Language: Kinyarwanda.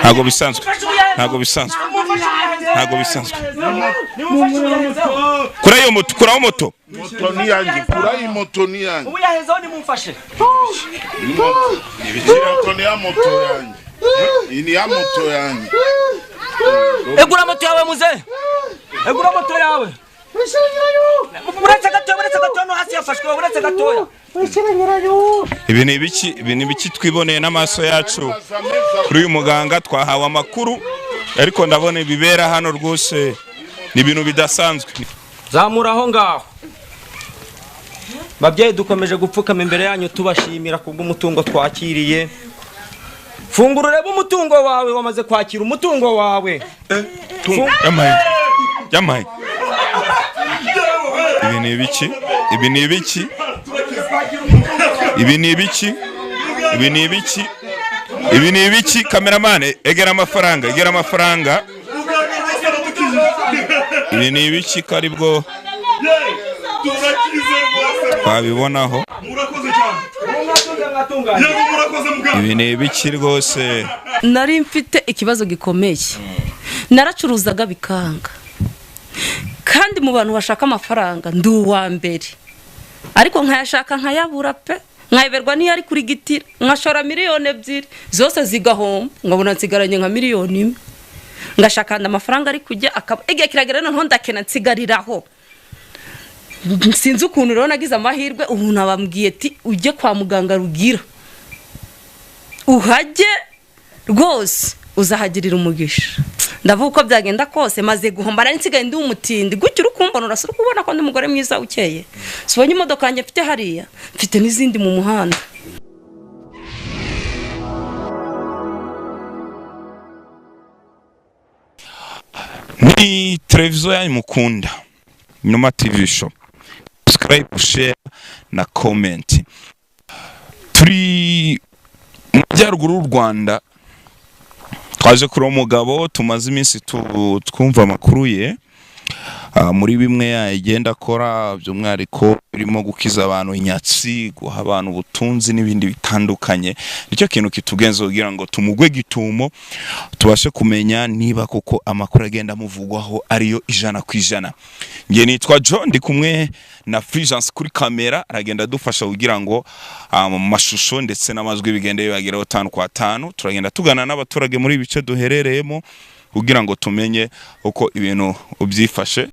ntago bisanzwe ntago bisanzwe ntago bisanzwe kura yo moto kura moto Motoni yanjye kura iyi motoni yanjye ubu yahezeho nimumfashe Motoni ya moto yanjye ini ya moto yanjye egura moto yawe muze egura moto yawe uretse gato no hasi yafashwe uretse gatoya ibi ni ibiki twiboneye n'amaso yacu kuri uyu muganga twahawe amakuru ariko ndabona ibibera hano rwose ni ibintu bidasanzwe zamura aho ngaho babyeyi dukomeje gupfukama imbere yanyu tubashimira kubw'umutungo twakiriye fungura urebe umutungo wawe wamaze kwakira umutungo wawe yamaye ibi ni ibiki ibi ni ibiki ibi ni ibiki ibi ni ibiki ibi ni ibiki cameraman egera amafaranga ibi ni ibiki karibwo twabibonaho ibi ni ibiki rwose nari mfite ikibazo gikomeye naracuruzaga bikanga kandi mu bantu bashaka amafaranga ndi uwa mbere ariko nkayashaka nkayabura pe nkayiberwa niyo ari kuri gitira nkashora miliyoni 2 zose zigahomba ngabona nsigaranye nka miliyoni 1 ngashakanda amafaranga ari kujya igihe kiragera none ndakena nsigariraho sinzi ukuntu rero nagize amahirwe ubu nabambwiye ati ujye kwa muganga rugira uhajye rwose uzahagirira umugisha ndavuga uko byagenda kose maze guhomba nari nsigaye ndi umutindi gutyo urukumbona urasura kubona ko ndi umugore mwiza ukeye sibonye imodoka yanjye mfite hariya mfite n'izindi mu muhanda ni televiziyo yanyu mukunda Inuma TV show subscribe share na comment turi mu Majyaruguru y'u Rwanda twaje kuri umugabo tumaze iminsi twumva amakuru ye muri bimwe yagenda akora by'umwariko birimo gukiza abantu inyatsi guha abantu ubutunzi n'ibindi bitandukanye nicyo kintu kitugenza kugira ngo tumugwe gitumo tubashe kumenya niba kuko amakuru agenda muvugwaho ariyo 100%. Ngiye nitwa John ndi kumwe na Fulgence kuri kamera aragenda dufasha kugira ngo mashusho ndetse n'amajwi bigende bibageraho 5 kwa 5 turagenda tugana n'abaturage muri bice duherereyemo kugira ngo tumenye uko ibintu ubyifashe